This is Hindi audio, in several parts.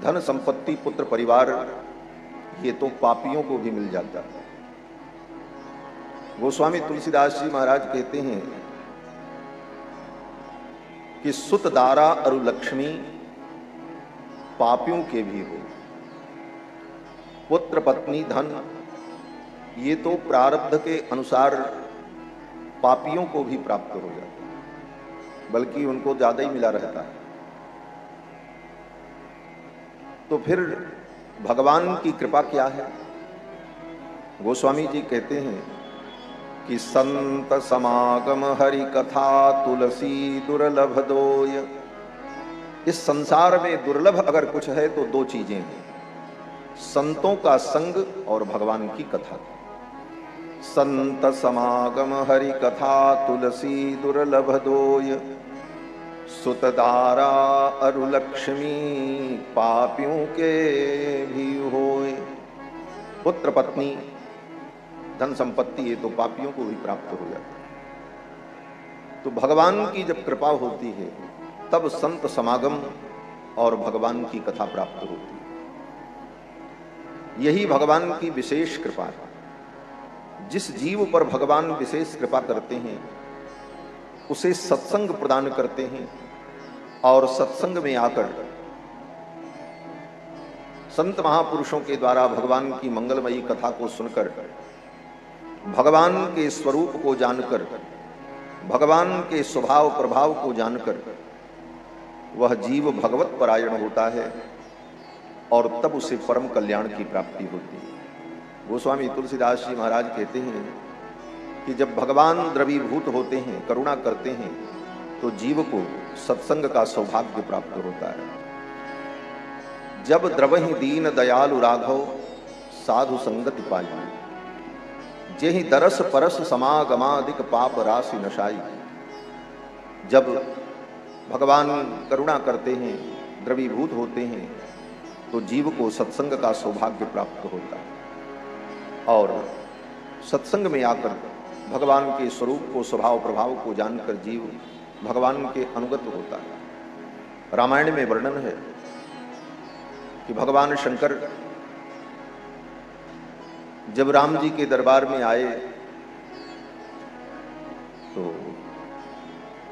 धन संपत्ति पुत्र परिवार ये तो पापियों को भी मिल जाता है। गोस्वामी तुलसीदास जी महाराज कहते हैं कि सुत दारा अरु लक्ष्मी पापियों के भी हो, पुत्र पत्नी धन ये तो प्रारब्ध के अनुसार पापियों को भी प्राप्त हो जाता है, बल्कि उनको ज्यादा ही मिला रहता है। तो फिर भगवान की कृपा क्या है? गोस्वामी जी कहते हैं कि संत समागम हरि कथा तुलसी दुर्लभ दोय। इस संसार में दुर्लभ अगर कुछ है तो दो चीजें हैं, संतों का संग और भगवान की कथा। संत समागम हरि कथा तुलसी दुर्लभ दोय, सुतदारा अरु लक्ष्मी पापियों के भी होय। पुत्र पत्नी धन संपत्ति ये तो पापियों को भी प्राप्त हो जाता है। तो भगवान की जब कृपा होती है तब संत समागम और भगवान की कथा प्राप्त होती है। यही भगवान की विशेष कृपा है। जिस जीव पर भगवान विशेष कृपा करते हैं उसे सत्संग प्रदान करते हैं और सत्संग में आकर संत महापुरुषों के द्वारा भगवान की मंगलमयी कथा को सुनकर, भगवान के स्वरूप को जानकर, भगवान के स्वभाव प्रभाव को जानकर वह जीव भगवत परायण होता है और तब उसे परम कल्याण की प्राप्ति होती है। गोस्वामी तुलसीदास जी महाराज कहते हैं कि जब भगवान द्रवीभूत होते हैं, करुणा करते हैं, तो जीव को सत्संग का सौभाग्य प्राप्त होता है। जब द्रवहि दीन दयालु राघव साधु संगति पाई, जेहि दरस परस समागमादिक पाप राशि नशाई। जब भगवान करुणा करते हैं, द्रवीभूत होते हैं, तो जीव को सत्संग का सौभाग्य प्राप्त होता है और सत्संग में आकर भगवान के स्वरूप को, स्वभाव प्रभाव को जानकर जीव भगवान के अनुगत होता है। रामायण में वर्णन है कि भगवान शंकर जब राम जी के दरबार में आए तो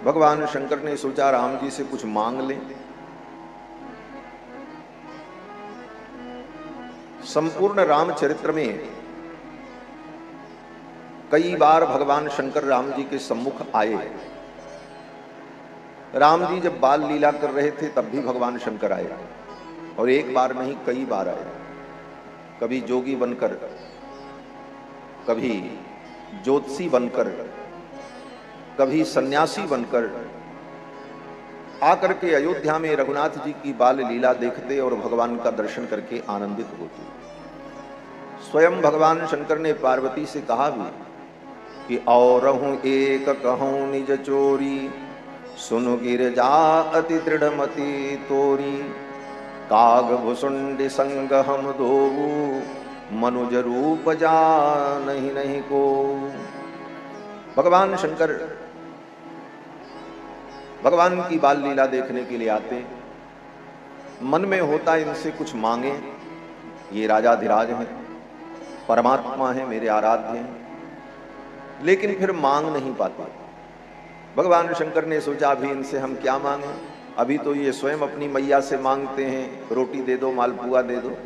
भगवान शंकर ने सोचा राम जी से कुछ मांग लें। संपूर्ण रामचरित्र में कई बार भगवान शंकर राम जी के सम्मुख आए। राम जी जब बाल लीला कर रहे थे तब भी भगवान शंकर आए और एक बार नहीं कई बार आए। कभी जोगी बनकर, कभी ज्योतिषी बनकर, कभी सन्यासी बनकर आकर के अयोध्या में रघुनाथ जी की बाल लीला देखते और भगवान का दर्शन करके आनंदित होते। स्वयं भगवान शंकर ने पार्वती से कहा भी कि औरहूं एक कहूं निज चोरी, सुनु गिरजा अति दृढ़मति तोरी। काग भुसुंड संग हम दोऊ, मनुज रूप जानहि नहीं को। भगवान शंकर भगवान की बाल लीला देखने के लिए आते, मन में होता इनसे कुछ मांगे, ये राजाधिराज हैं, परमात्मा है, मेरे आराध्य हैं, लेकिन फिर मांग नहीं पाते। भगवान शंकर ने सोचा अभी इनसे हम क्या मांगे, अभी तो ये स्वयं अपनी मैया से मांगते हैं, रोटी दे दो, मालपुआ दे दो,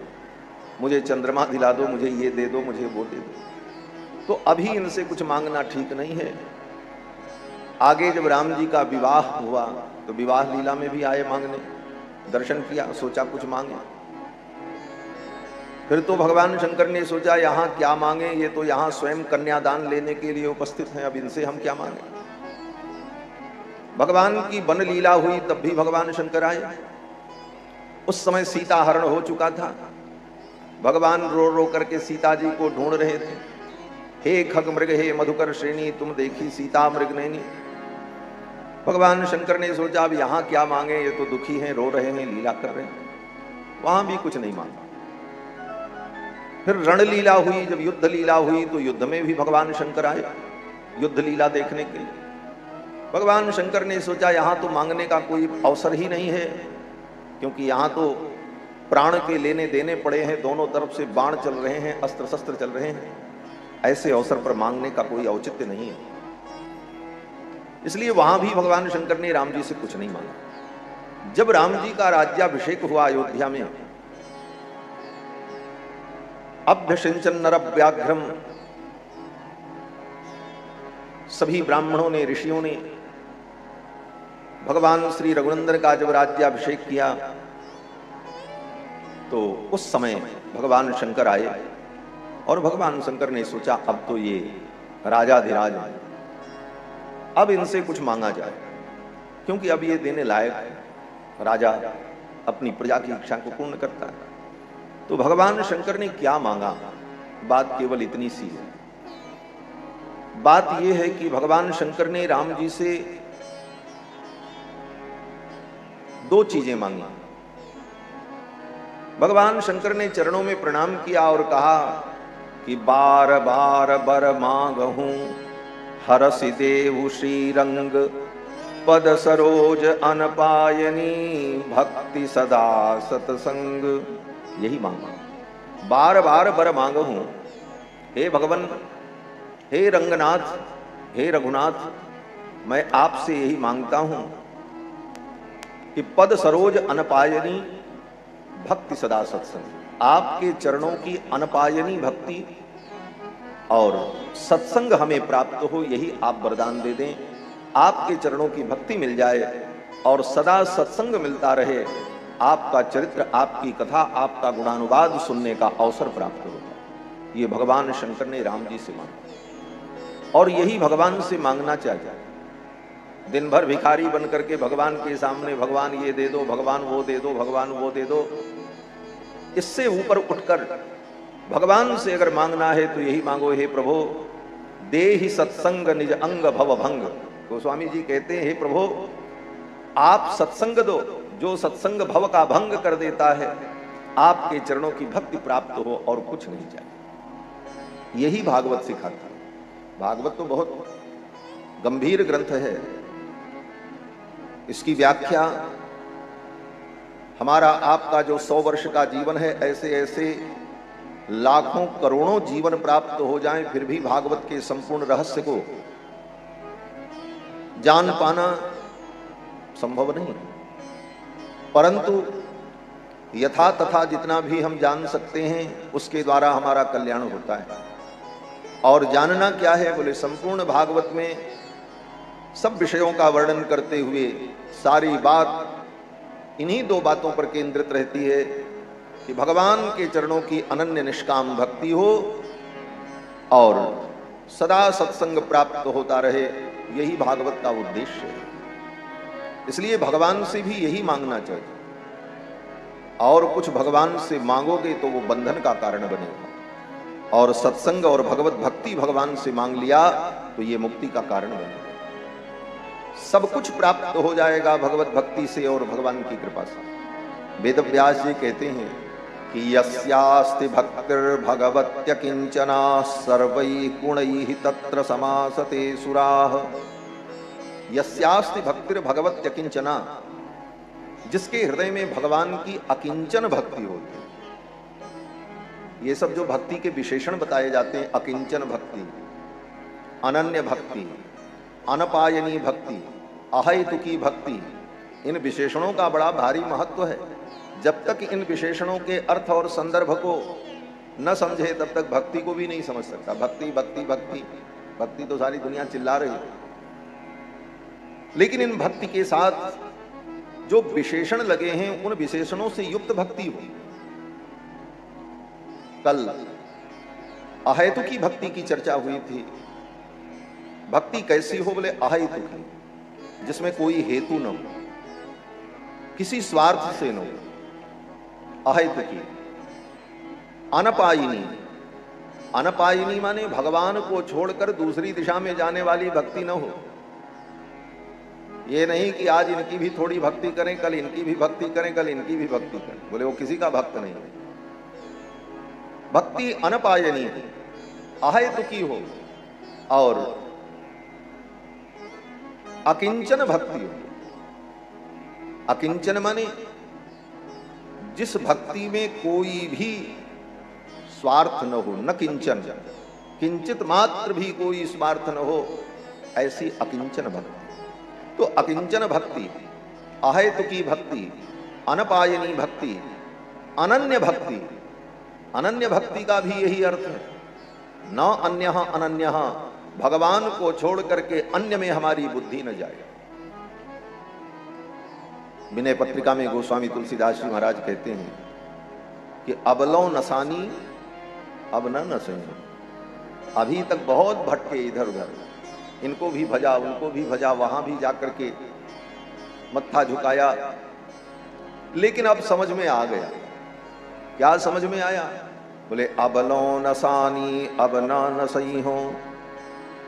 मुझे चंद्रमा दिला दो, मुझे ये दे दो, मुझे वो दे दो। तो अभी इनसे कुछ मांगना ठीक नहीं है। आगे जब राम जी का विवाह हुआ तो विवाह लीला में भी आए मांगने, दर्शन किया, सोचा कुछ मांगे। फिर तो भगवान शंकर ने सोचा यहाँ क्या मांगे, ये तो यहाँ स्वयं कन्यादान लेने के लिए उपस्थित हैं, अब इनसे हम क्या मांगे। भगवान की वन लीला हुई तब भी भगवान शंकर आए। उस समय सीता हरण हो चुका था। भगवान रो रो करके सीता जी को ढूंढ रहे थे। हे खग मृग हे मधुकर श्रेणी, तुम देखी सीता मृग नैनी। भगवान शंकर ने सोचा अब यहाँ क्या मांगे, ये तो दुखी हैं, रो रहे हैं, लीला कर रहे हैं। वहां भी कुछ नहीं मांगा। फिर रणलीला हुई, जब युद्ध लीला हुई तो युद्ध में भी भगवान शंकर आए युद्ध लीला देखने के लिए। भगवान शंकर ने सोचा यहाँ तो मांगने का कोई अवसर ही नहीं है, क्योंकि यहाँ तो प्राण के लेने देने पड़े हैं, दोनों तरफ से बाण चल रहे हैं, अस्त्र शस्त्र चल रहे हैं, ऐसे अवसर पर मांगने का कोई औचित्य नहीं है। इसलिए वहां भी भगवान शंकर ने राम जी से कुछ नहीं मांगा। जब राम जी का राज्याभिषेक हुआ अयोध्या में, अभ्यसिंचन नरव्याघ्रम, सभी ब्राह्मणों ने, ऋषियों ने भगवान श्री रघुनंदन का जब राज्याभिषेक किया तो उस समय भगवान शंकर आए और भगवान शंकर ने सोचा अब तो ये राजाधिराज है, अब इनसे कुछ मांगा जाए, क्योंकि अब ये देने लायक है, राजा अपनी प्रजा की इच्छा को पूर्ण करता है। तो भगवान शंकर ने क्या मांगा, बात केवल इतनी सी है। बात यह है कि भगवान शंकर ने राम जी से दो चीजें मांगी। भगवान शंकर ने चरणों में प्रणाम किया और कहा कि बार बार बर मांगहूं हरसि देव श्रीरंग, पद सरोज अनपायनी भक्ति सदा सतसंग। यही मांगा, बार बार बर मांगहूं, हे भगवान, हे रंगनाथ, हे रघुनाथ, मैं आपसे यही मांगता हूं कि पद सरोज अनपायनी भक्ति सदा सत्संग, आपके चरणों की अनपायनी भक्ति और सत्संग हमें प्राप्त हो, यही आप वरदान दे दें। आपके चरणों की भक्ति मिल जाए और सदा सत्संग मिलता रहे, आपका चरित्र, आपकी कथा, आपका गुणानुवाद सुनने का अवसर प्राप्त होगा। ये भगवान शंकर ने राम जी से मांगा और यही भगवान से मांगना चाहिए। दिन भर भिखारी बन करके भगवान के सामने भगवान ये दे दो, भगवान वो दे दो, भगवान वो दे दो, इससे ऊपर उठकर भगवान से अगर मांगना है तो यही मांगो, हे प्रभु देहि सत्संग निज अंग भव भंग। गोस्वामी जी कहते हैं, हे प्रभु आप सत्संग दो, जो सत्संग भव का भंग कर देता है, आपके चरणों की भक्ति प्राप्त हो और कुछ नहीं चाहिए। यही भागवत सिखाता है। भागवत तो बहुत गंभीर ग्रंथ है, इसकी व्याख्या हमारा आपका जो 100 वर्ष का जीवन है, ऐसे ऐसे लाखों करोड़ों जीवन प्राप्त हो जाएं, फिर भी भागवत के संपूर्ण रहस्य को जान पाना संभव नहीं। परंतु यथा तथा जितना भी हम जान सकते हैं उसके द्वारा हमारा कल्याण होता है। और जानना क्या है बोले, संपूर्ण भागवत में सब विषयों का वर्णन करते हुए सारी बात इन्हीं दो बातों पर केंद्रित रहती है कि भगवान के चरणों की अनन्य निष्काम भक्ति हो और सदा सत्संग प्राप्त होता रहे, यही भागवत का उद्देश्य है। इसलिए भगवान से भी यही मांगना चाहिए, और कुछ भगवान से मांगोगे तो वो बंधन का कारण बनेगा, और सत्संग और भगवत भक्ति भगवान से मांग लिया तो ये मुक्ति का कारण बनेगा। सब कुछ प्राप्त हो जाएगा भगवत भक्ति से और भगवान की कृपा से। वेद व्यास जी कहते हैं कि यस्यास्ति भक्तिर्भगवत्य किंचना सर्वैः गुणैः तत्र समासते सुराः। यस्यास्ति भक्तिर्भगवत्य किंचना, जिसके हृदय में भगवान की अकिंचन भक्ति होती है। ये सब जो भक्ति के विशेषण बताए जाते हैं, अकिंचन भक्ति, अनन्य भक्ति, अनपायनी भक्ति, अहेतुकी भक्ति, इन विशेषणों का बड़ा भारी महत्व है। जब तक इन विशेषणों के अर्थ और संदर्भ को न समझे तब तक भक्ति को भी नहीं समझ सकता। भक्ति भक्ति भक्ति भक्ति तो सारी दुनिया चिल्ला रही है, लेकिन इन भक्ति के साथ जो विशेषण लगे हैं उन विशेषणों से युक्त भक्ति हो। कल अहेतुकी भक्ति की चर्चा हुई थी। भक्ति कैसी हो बोले, अहेतुकी, जिसमें कोई हेतु न हो, किसी स्वार्थ से न हो, अहेतुकी। अनपायिनी, अनपायिनी माने भगवान को छोड़कर दूसरी दिशा में जाने वाली भक्ति न हो। ये नहीं कि आज इनकी भी थोड़ी भक्ति करें, कल इनकी भी भक्ति करें, कल इनकी भी भक्ति करें, बोले वो किसी का भक्त नहीं है। भक्ति अनपायनी, अहेतुकी हो और अकिंचन भक्ति हो। अकिंचन माने जिस भक्ति में कोई भी स्वार्थ न हो, न किंचन, किंचित मात्र भी कोई स्वार्थ न हो, ऐसी अकिंचन भक्ति। तो अकिंचन भक्ति, अहेतुकी भक्ति, अनपायनी भक्ति, अनन्य भक्ति। अनन्य भक्ति का भी यही अर्थ है, न अन्यः अनन्यः, भगवान को छोड़ करके अन्य में हमारी बुद्धि न जाए। विनय पत्रिका में गोस्वामी तुलसीदास जी महाराज कहते हैं कि अबलो नसानी अब न नसई, अभी तक बहुत भटके इधर उधर, इनको भी भजा उनको भी भजा, वहां भी जाकर के मत्था झुकाया, लेकिन अब समझ में आ गया। क्या समझ में आया? बोले अबलो नसानी अब न नसई हो,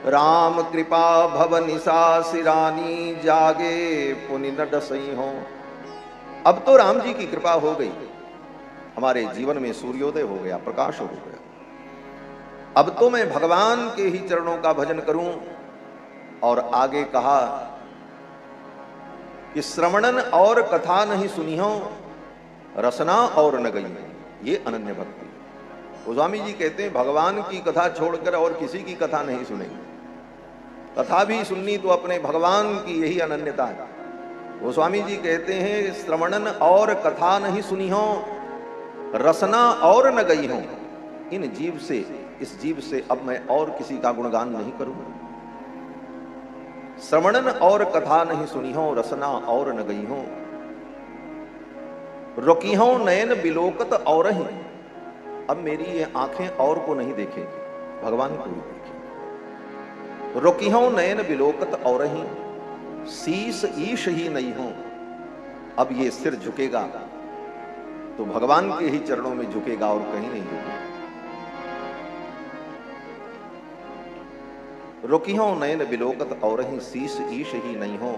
राम कृपा भव निशा सिरानी, जागे पुनि न डसई हो। अब तो राम जी की कृपा हो गई, हमारे जीवन में सूर्योदय हो गया, प्रकाश हो गया। अब तो मैं भगवान के ही चरणों का भजन करूं। और आगे कहा कि श्रवणन और कथा नहीं सुनी हो, रसना और न गई। ये अनन्य भक्ति। गोस्वामी जी कहते हैं भगवान की कथा छोड़कर और किसी की कथा नहीं सुनेंगे, कथा भी सुननी तो अपने भगवान की, यही अनन्यता है। गोस्वामी जी कहते हैं श्रवणन और कथा नहीं सुनी हो, रसना और न गई हो। इन जीव से, इस जीव से अब मैं और किसी का गुणगान नहीं करूंगा। श्रवणन और कथा नहीं सुनी हो, रसना और न गई हो, रुकी हो नयन बिलोकत और ही। अब मेरी ये आंखें और को नहीं देखेंगी, भगवान को ही देखेंगी। रुकी हो नयन बिलोकत और ही, शीस ईश ही नहीं हो। अब ये सिर झुकेगा तो भगवान के ही चरणों में झुकेगा और कहीं नहीं झुकेगा। रुकी हो नयन बिलोकत और ही, शीस ईश ही नहीं हो,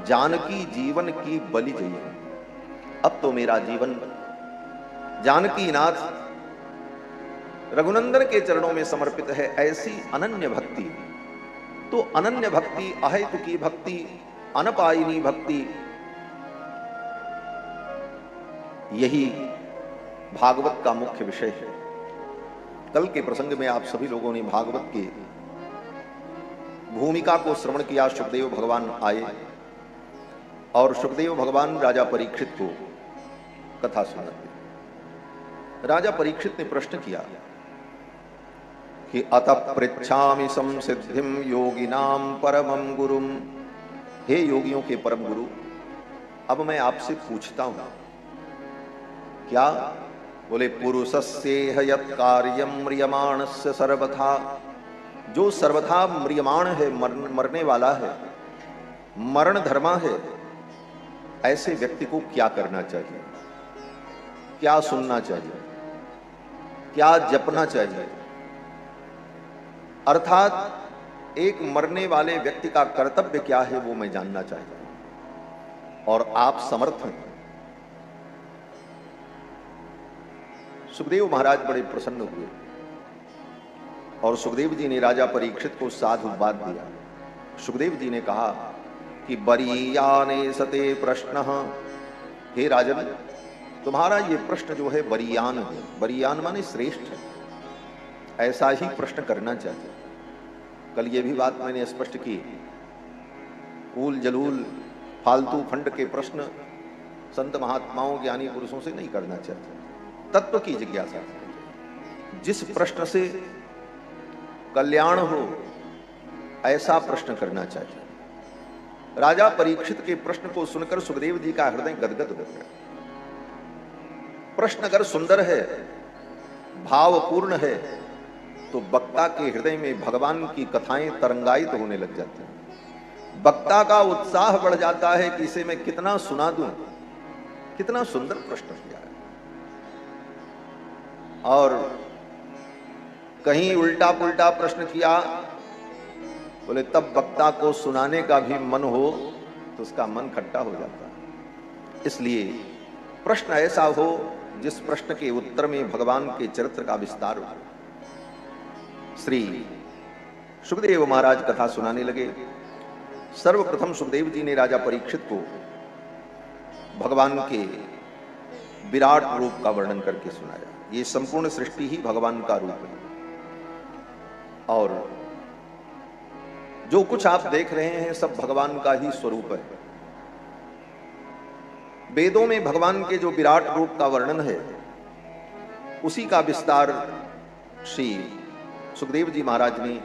जानकी जीवन की बलि जई। अब तो मेरा जीवन जानकी नाथ रघुनंदन के चरणों में समर्पित है। ऐसी अनन्य भक्ति, तो अनन्य भक्ति, अहेतुकी भक्ति, अनपायनी भक्ति, यही भागवत का मुख्य विषय है। कल के प्रसंग में आप सभी लोगों ने भागवत की भूमिका को श्रवण किया। सुखदेव भगवान आए और सुखदेव भगवान राजा परीक्षित को कथा सुनाते। राजा परीक्षित ने प्रश्न किया कि अतः पृच्छामि संसिद्धिम योगिनाम परमं गुरुम। हे योगियों के परम गुरु, अब मैं आपसे पूछता हूं। क्या? बोले पुरुषस्येह यत् कार्यम म्रियमाणस्य सर्वथा। जो सर्वथा म्रियमाण है, मरने वाला है, मरण धर्मा है, ऐसे व्यक्ति को क्या करना चाहिए, क्या सुनना चाहिए, क्या जपना चाहिए? अर्थात एक मरने वाले व्यक्ति का कर्तव्य क्या है वो मैं जानना चाहता हूं, और आप समर्थ हैं। सुखदेव महाराज बड़े प्रसन्न हुए और सुखदेव जी ने राजा परीक्षित को साधुवाद दिया। सुखदेव जी ने कहा कि बरीयाने सते प्रश्न। हे राजन, तुम्हारा ये प्रश्न जो है बरीयान है। बरीयान माने श्रेष्ठ है, ऐसा ही प्रश्न करना चाहिए। कल ये भी बात मैंने स्पष्ट की, ऊल जलूल फालतू फंड के प्रश्न संत महात्माओं ज्ञानी पुरुषों से नहीं करना चाहिए। तत्व की जिज्ञासा, जिस प्रश्न से कल्याण हो ऐसा प्रश्न करना चाहिए। राजा परीक्षित के प्रश्न को सुनकर सुखदेव जी का हृदय गदगद हो गया। प्रश्न अगर सुंदर है, भावपूर्ण है, तो वक्ता के हृदय में भगवान की कथाएं तरंगायित होने लग जाती हैं। वक्ता का उत्साह बढ़ जाता है कि इसे मैं कितना सुना दूं। कितना सुंदर प्रश्न किया है। और कहीं उल्टा पुल्टा प्रश्न किया, बोले तब वक्ता को सुनाने का भी मन हो तो उसका मन खट्टा हो जाता है। इसलिए प्रश्न ऐसा हो जिस प्रश्न के उत्तर में भगवान के चरित्र का विस्तार हो। श्री सुखदेव महाराज कथा सुनाने लगे। सर्वप्रथम सुखदेव जी ने राजा परीक्षित को भगवान के विराट रूप का वर्णन करके सुनाया। ये संपूर्ण सृष्टि ही भगवान का रूप है। और जो कुछ आप देख रहे हैं सब भगवान का ही स्वरूप है। वेदों में भगवान के जो विराट रूप का वर्णन है उसी का विस्तार श्री सुखदेव जी महाराज ने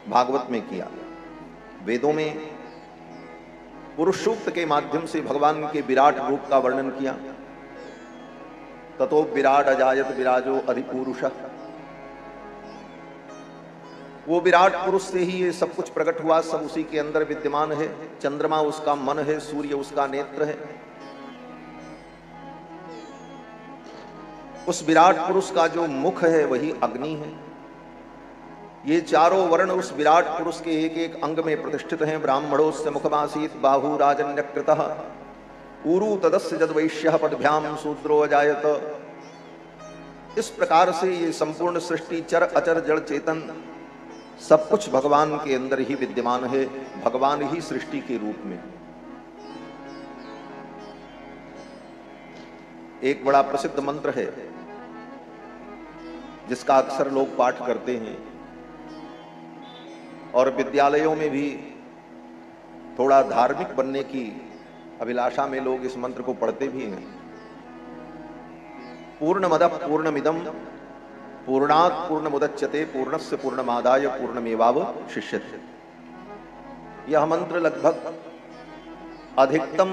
भागवत में किया। वेदों में पुरुष सूक्त के माध्यम से भगवान के विराट रूप का वर्णन किया। ततो विराट अजायत विराजो अधिपुरुष। वो विराट पुरुष से ही ये सब कुछ प्रकट हुआ, सब उसी के अंदर विद्यमान है। चंद्रमा उसका मन है, सूर्य उसका नेत्र है। उस विराट पुरुष का जो मुख है वही अग्नि है। ये चारों वर्ण उस विराट पुरुष के एक एक अंग में प्रतिष्ठित हैं। ब्राह्मणोस्य मुखमासीत बाहु राजन्यकृतः ऊरु तदस्य जद्वैश्यः पदभ्याम शूद्रो अजायत। इस प्रकार से ये संपूर्ण सृष्टि चर अचर जड़ चेतन सब कुछ भगवान के अंदर ही विद्यमान है, भगवान ही सृष्टि के रूप में। एक बड़ा प्रसिद्ध मंत्र है जिसका अक्सर लोग पाठ करते हैं और विद्यालयों में भी थोड़ा धार्मिक बनने की अभिलाषा में लोग इस मंत्र को पढ़ते भी हैं। पूर्णमदः पूर्णमिदं पूर्णात् पूर्णमुदच्यते पूर्णस्य पूर्णमादाय पूर्णमेवावशिष्यते। यह मंत्र लगभग अधिकतम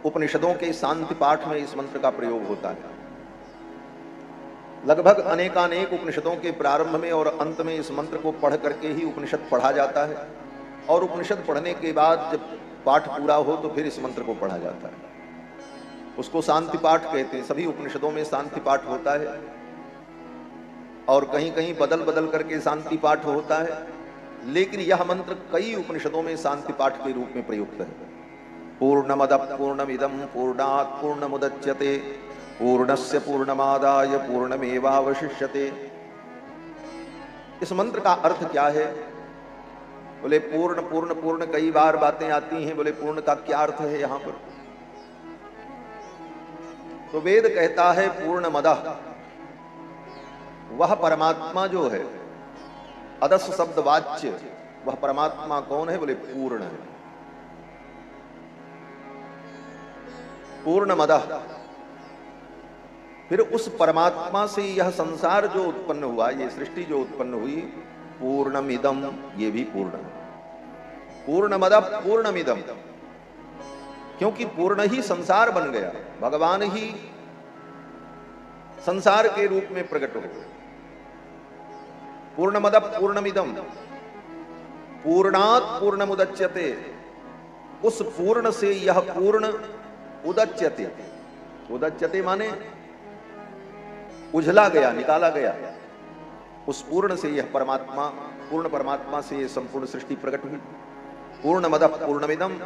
उपनिषदों के शांति पाठ में इस मंत्र का प्रयोग होता है। लगभग अनेकानेक उपनिषदों के प्रारंभ में और अंत में इस मंत्र को पढ़ करके ही उपनिषद पढ़ा जाता है और उपनिषद पढ़ने के बाद जब पाठ पूरा हो तो फिर इस मंत्र को पढ़ा जाता है। उसको शांति पाठ कहते हैं। सभी उपनिषदों में शांति पाठ होता है और कहीं कहीं बदल बदल करके शांति पाठ होता है, लेकिन यह मंत्र कई उपनिषदों में शांति पाठ के रूप में प्रयुक्त है। पूर्णमदः पूर्णमिदं पूर्णात् पूर्णमुदच्यते पूर्णस्य पूर्णमादाय पूर्णमेवावशिष्यते। इस मंत्र का अर्थ क्या है? बोले पूर्ण पूर्ण पूर्ण कई बार बातें आती हैं। बोले पूर्ण का क्या अर्थ है यहां पर? तो वेद कहता है पूर्णमदः, वह परमात्मा जो है, अदस शब्द वाच्य वह परमात्मा कौन है? बोले पूर्ण है। पूर्णमदः, फिर उस परमात्मा से यह संसार जो उत्पन्न हुआ, ये सृष्टि जो उत्पन्न हुई, पूर्णमिदम, ये भी पूर्ण है। पूर्णमदः पूर्णमिदम, क्योंकि पूर्ण ही संसार बन गया, भगवान ही संसार के रूप में प्रकट हो गए। पूर्णमदः पूर्णमिदम पूर्णात् पूर्णमुदच्यते, उस पूर्ण से यह पूर्ण उदच्यते। उदच्यते माने उझला गया, निकाला गया। उस पूर्ण से यह परमात्मा, पूर्ण परमात्मा से यह संपूर्ण सृष्टि प्रकट हुई। पूर्णमदः पूर्णमिदं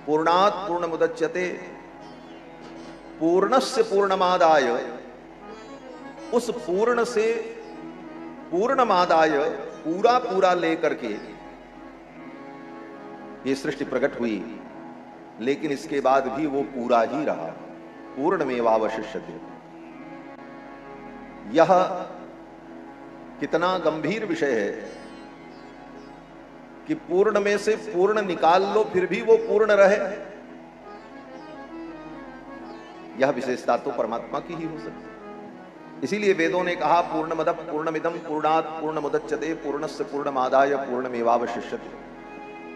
पूर्णात् पूर्णमुदच्यते पूर्णस्य पूर्णमादाय, उस पूर्ण से पूर्णमादाय पूरा पूरा लेकर के ये सृष्टि प्रकट हुई, लेकिन इसके बाद भी वो पूरा ही रहा। पूर्णमेवावशिष्यते। यह कितना गंभीर विषय है कि पूर्ण में से पूर्ण निकाल लो फिर भी वो पूर्ण रहे। यह विशेषता तो परमात्मा की ही हो सकती। इसीलिए वेदों ने कहा पूर्णमदः पूर्णमिदं पूर्णात् पूर्णमुदच्यते पूर्णस्य पूर्णमादाय पूर्णमेवावशिष्यते।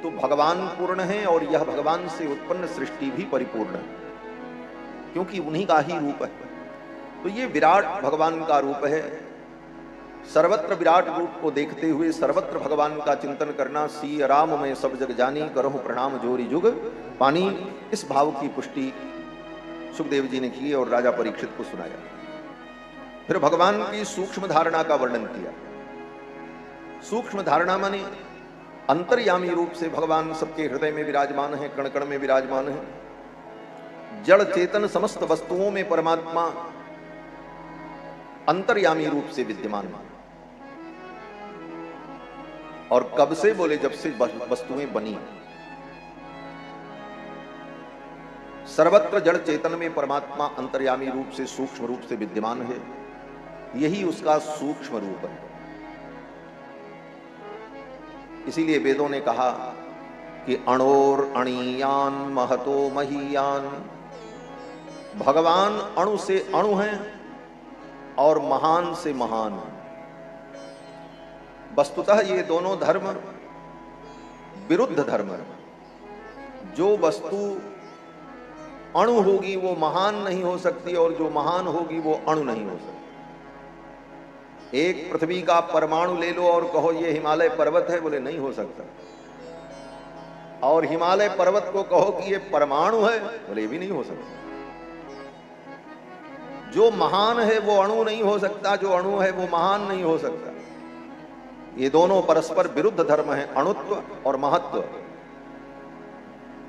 तो भगवान पूर्ण है और यह भगवान से उत्पन्न सृष्टि भी परिपूर्ण है, क्योंकि उन्हीं का ही रूप है। तो ये विराट भगवान का रूप है। सर्वत्र विराट रूप को देखते हुए सर्वत्र भगवान का चिंतन करना। सी राम में सब जग जानी करहु प्रणाम जोरी जुग पानी, इस भाव की पुष्टि सुखदेव जी ने की और राजा परीक्षित को सुनाया। फिर भगवान की सूक्ष्म धारणा का वर्णन किया। सूक्ष्म धारणा माने अंतर्यामी रूप से भगवान सबके हृदय में विराजमान है, कण कण में विराजमान है। जड़ चेतन समस्त वस्तुओं में परमात्मा अंतर्यामी रूप से विद्यमान है। और कब से? बोले जब से वस्तुएं बनी। सर्वत्र जड़ चेतन में परमात्मा अंतर्यामी रूप से सूक्ष्म रूप से विद्यमान है, यही उसका सूक्ष्म रूप है। इसीलिए वेदों ने कहा कि अणोर अणीयान महतो महीयान, भगवान अणु से अणु हैं और महान से महान हैं। वस्तुतः ये दोनों धर्म विरुद्ध धर्म है। जो वस्तु अणु होगी वो महान नहीं हो सकती, और जो महान होगी वो अणु नहीं हो सकती। एक पृथ्वी का परमाणु ले लो और कहो ये हिमालय पर्वत है, बोले नहीं हो सकता। और हिमालय पर्वत को कहो कि ये परमाणु है, बोले ये भी नहीं हो सकता। जो महान है वो अणु नहीं हो सकता, जो अणु है वो महान नहीं हो सकता। ये दोनों परस्पर विरुद्ध धर्म हैं, अणुत्व और महत्व।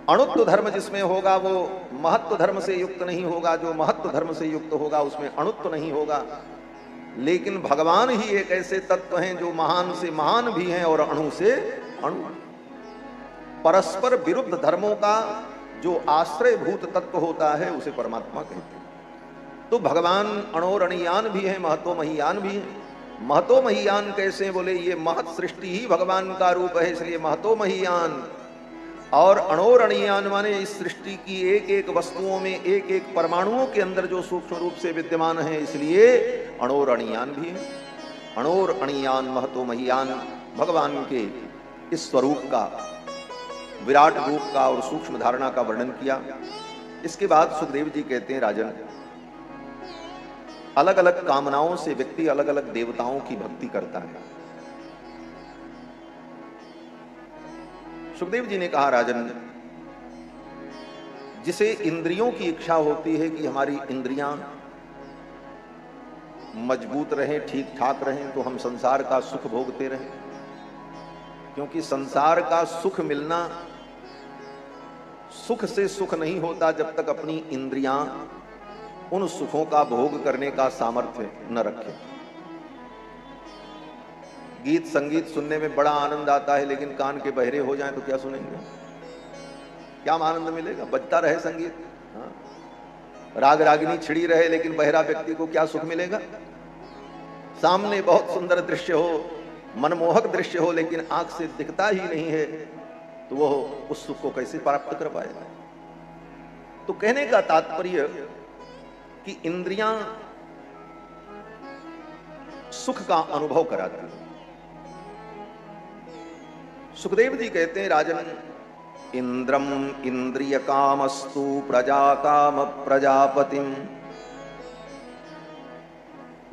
अणुत्व धर्म जिसमें होगा वो महत्व धर्म से युक्त नहीं होगा, जो महत्व धर्म से युक्त होगा उसमें अणुत्व नहीं होगा। लेकिन भगवान ही एक ऐसे तत्व हैं जो महान से महान भी हैं और अणु से अणु। परस्पर विरुद्ध धर्मों का जो आश्रयभूत तत्व होता है उसे परमात्मा कहते हैं। तो भगवान अणोरणीयान भी हैं, महतो महीयान भी हैं। महतो महीयान कैसे, बोले ये महत सृष्टि ही भगवान का रूप है, इसलिए महतो महीयान। और अणोरणीयान माने इस सृष्टि की एक एक वस्तुओं में, एक एक परमाणुओं के अंदर जो सूक्ष्म रूप से विद्यमान है, इसलिए अणोरणीयान भी है। अणोरणीयान महतो महीयान, भगवान के इस स्वरूप का, विराट रूप का और सूक्ष्म धारणा का वर्णन किया। इसके बाद सुखदेव जी कहते हैं, राजन, अलग अलग कामनाओं से व्यक्ति अलग अलग देवताओं की भक्ति करता है। सुखदेव जी ने कहा, राजन, जिसे इंद्रियों की इच्छा होती है कि हमारी इंद्रियां मजबूत रहें, ठीक ठाक रहें, तो हम संसार का सुख भोगते रहें। क्योंकि संसार का सुख मिलना, सुख से सुख नहीं होता जब तक अपनी इंद्रियां उन सुखों का भोग करने का सामर्थ्य न रखें। गीत संगीत सुनने में बड़ा आनंद आता है, लेकिन कान के बहरे हो जाएं तो क्या सुनेंगे, क्या आनंद मिलेगा? बजता रहे संगीत, हाँ? राग रागिनी छिड़ी रहे, लेकिन बहरा व्यक्ति को क्या सुख मिलेगा? सामने बहुत सुंदर दृश्य हो, मनमोहक दृश्य हो, लेकिन आंख से दिखता ही नहीं है, तो वो उस सुख को कैसे प्राप्त कर पाएगा? तो कहने का तात्पर्य कि इंद्रियां सुख का अनुभव कराती हैं। सुखदेव जी कहते हैं, राजन, इंद्रम इंद्रिय कामस्तु प्रजा काम प्रजापतिम।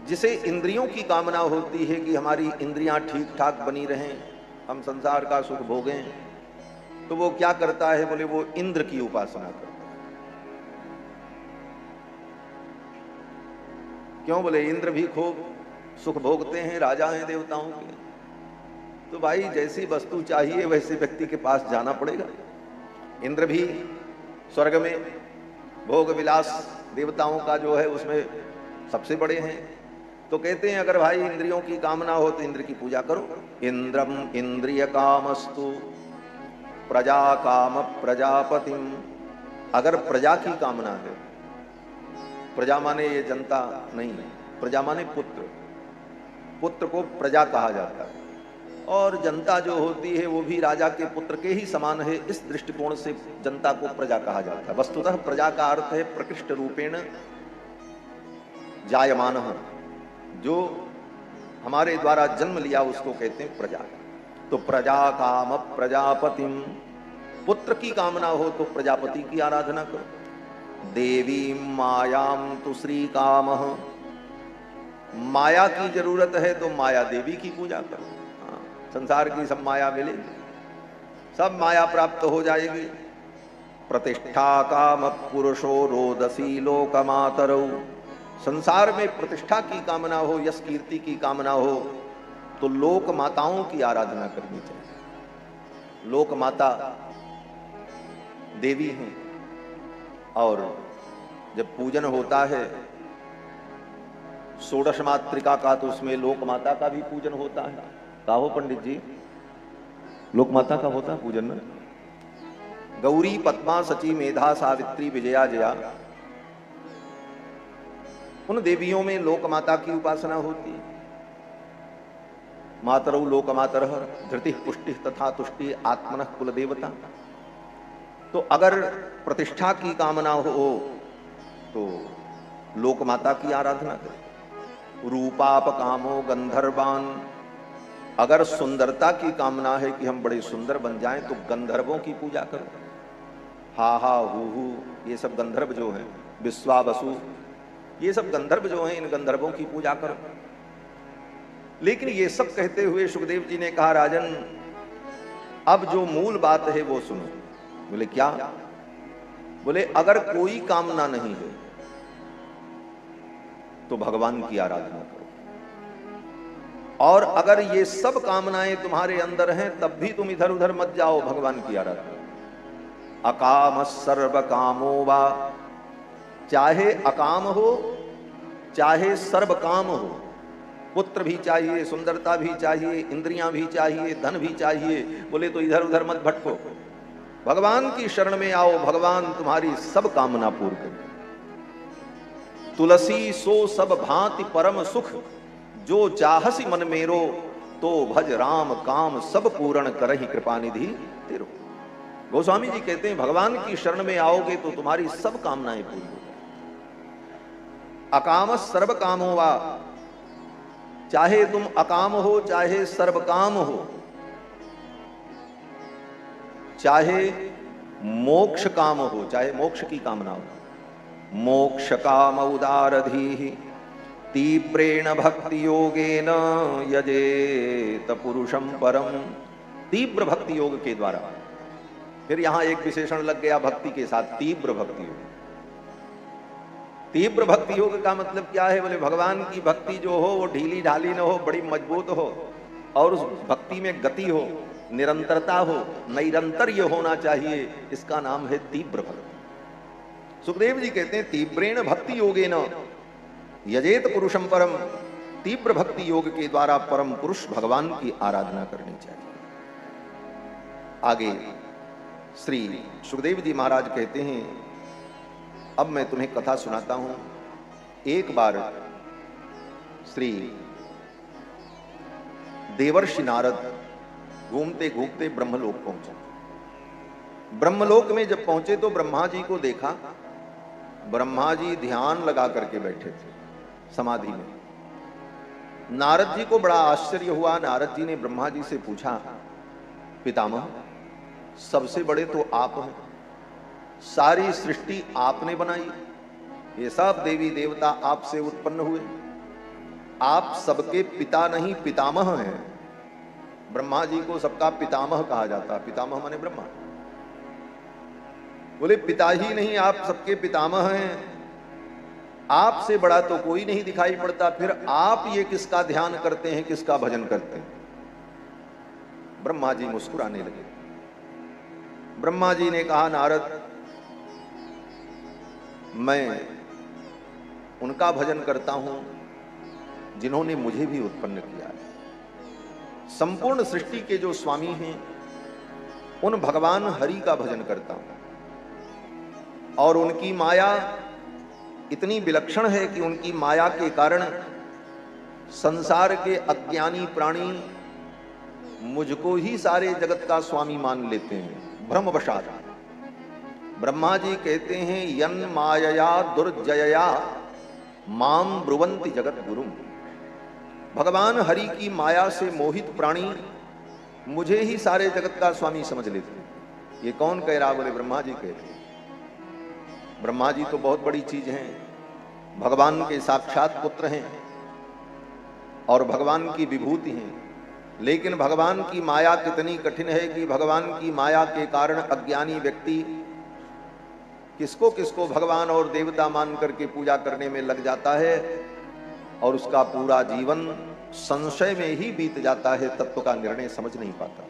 जिसे इंद्रियों की कामना होती है कि हमारी इंद्रियां ठीक ठाक बनी रहें, हम संसार का सुख भोगें, तो वो क्या करता है, बोले वो इंद्र की उपासना करता है। क्यों? बोले इंद्र भी खूब सुख भोगते हैं, राजा हैं देवताओं के। तो भाई जैसी वस्तु चाहिए वैसे व्यक्ति के पास जाना पड़ेगा। इंद्र भी स्वर्ग में भोग विलास देवताओं का जो है उसमें सबसे बड़े हैं। तो कहते हैं अगर भाई इंद्रियों की कामना हो तो इंद्र की पूजा करो। इंद्रम इंद्रिय कामस्तु प्रजा काम प्रजापतिम। अगर प्रजा की कामना है, प्रजा माने ये जनता नहीं, प्रजा माने पुत्र, पुत्र को प्रजा कहा जाता है। और जनता जो होती है वो भी राजा के पुत्र के ही समान है, इस दृष्टिकोण से जनता को प्रजा कहा जाता है। वस्तुतः प्रजा का अर्थ है प्रकृष्ट रूपेण जायमान, जो हमारे द्वारा जन्म लिया उसको कहते हैं प्रजा। तो प्रजा काम प्रजापतिम, पुत्र की कामना हो तो प्रजापति की आराधना करो। देवी मायाम तु श्री काम, माया की जरूरत है तो माया देवी की पूजा करो। संसार की सब माया मिलेगी, सब माया प्राप्त हो जाएगी। प्रतिष्ठा काम पुरुषो रोदसी लोकमातरौ। संसार में प्रतिष्ठा की कामना हो, यश कीर्ति की कामना हो तो लोक माताओं की आराधना करनी चाहिए। लोक माता देवी हैं, और जब पूजन होता है षोडश मातृका का तो उसमें लोक माता का भी पूजन होता है। का हो पंडित जी, लोक माता का होता है पूजन ना? गौरी पद्मा सची मेधा सावित्री विजया जया, उन देवियों में लोकमाता की उपासना होती है। मातरौ लोकमातरः धृतिः पुष्टिः तथा तुष्टि आत्मनः कुल देवता। तो अगर प्रतिष्ठा की कामना हो तो लोकमाता की आराधना करें। रूपाप कामो गंधर्वान, अगर सुंदरता की कामना है कि हम बड़े सुंदर बन जाएं तो गंधर्वों की पूजा करो। हा हा हु, ये सब गंधर्व जो हैं, विश्वावसु, ये सब गंधर्व जो हैं, इन गंधर्वों की पूजा करो। लेकिन ये सब कहते हुए सुखदेव जी ने कहा, राजन अब जो मूल बात है वो सुनो। बोले क्या? बोले अगर कोई कामना नहीं है तो भगवान की आराधना करो, और अगर ये सब कामनाएं तुम्हारे अंदर हैं तब भी तुम इधर उधर मत जाओ, भगवान की आराधना। अकाम सर्व कामो वा, चाहे अकाम हो चाहे सर्व काम हो, पुत्र भी चाहिए, सुंदरता भी चाहिए, इंद्रियां भी चाहिए, धन भी चाहिए, बोले तो इधर उधर मत भटको, भगवान की शरण में आओ, भगवान तुम्हारी सब कामना पूर्ण करें। तुलसी सो सब भांति परम सुख, जो चाहसी मन मेरो, तो भज राम काम सब पूर्ण करहि कृपा निधि तेरो। गोस्वामी जी कहते हैं भगवान की शरण में आओगे तो तुम्हारी सब कामनाएं पूरी हो जाएंगी। अकाम सर्व कामो वा, चाहे तुम अकाम हो चाहे सर्व काम हो, चाहे मोक्ष काम हो, चाहे मोक्ष की कामना हो। मोक्ष काम उदारधीहि तीव्रेण भक्ति योगेन यजेत पुरुषम परम। तीव्र भक्ति योग के द्वारा, फिर यहां एक विशेषण लग गया भक्ति के साथ, तीव्र भक्ति योग। तीव्र भक्ति योग का मतलब क्या है? बोले भगवान की भक्ति जो हो वो ढीली ढाली न हो, बड़ी मजबूत हो, और उस भक्ति में गति हो, निरंतरता हो, निरंतर ये होना चाहिए, इसका नाम है तीव्र भक्ति। सुखदेव जी कहते हैं तीव्रेण भक्ति योगेन यजेत पुरुषम परम, तीव्र भक्ति योग के द्वारा परम पुरुष भगवान की आराधना करनी चाहिए। आगे श्री सुखदेव जी महाराज कहते हैं, अब मैं तुम्हें कथा सुनाता हूं। एक बार श्री देवर्षि नारद घूमते घूमते ब्रह्मलोक पहुंचे। ब्रह्मलोक में जब पहुंचे तो ब्रह्मा जी को देखा। ब्रह्मा जी ध्यान लगा करके बैठे थे समाधि में। नारद जी को बड़ा आश्चर्य हुआ। नारद जी ने ब्रह्मा जी से पूछा, पितामह सबसे बड़े तो आप हैं, सारी सृष्टि आपने बनाई, ये सब देवी देवता आपसे उत्पन्न हुए, आप सबके पिता नहीं पितामह हैं। ब्रह्मा जी को सबका पितामह कहा जाता, पितामह माने ब्रह्मा। बोले पिता ही नहीं, आप सबके पितामह हैं, आपसे बड़ा तो कोई नहीं दिखाई पड़ता, फिर आप ये किसका ध्यान करते हैं, किसका भजन करते हैं? ब्रह्मा जी मुस्कुराने लगे। ब्रह्मा जी ने कहा, नारद मैं उनका भजन करता हूं जिन्होंने मुझे भी उत्पन्न किया है। संपूर्ण सृष्टि के जो स्वामी हैं उन भगवान हरि का भजन करता हूं, और उनकी माया इतनी विलक्षण है कि उनकी माया के कारण संसार के अज्ञानी प्राणी मुझको ही सारे जगत का स्वामी मान लेते हैं भ्रमवशात। ब्रह्मा जी कहते हैं, यन मायया दुर्जयया माम ब्रुवंति जगत गुरुम। भगवान हरि की माया से मोहित प्राणी मुझे ही सारे जगत का स्वामी समझ लेते हैं। ये कौन कह रहा? बोले ब्रह्मा जी कहते हैं। ब्रह्मा जी तो बहुत बड़ी चीज हैं, भगवान के साक्षात पुत्र हैं और भगवान की विभूति हैं, लेकिन भगवान की माया कितनी कठिन है कि भगवान की माया के कारण अज्ञानी व्यक्ति किसको किसको भगवान और देवता मान करके पूजा करने में लग जाता है और उसका पूरा जीवन संशय में ही बीत जाता है, तत्व का निर्णय समझ नहीं पाता।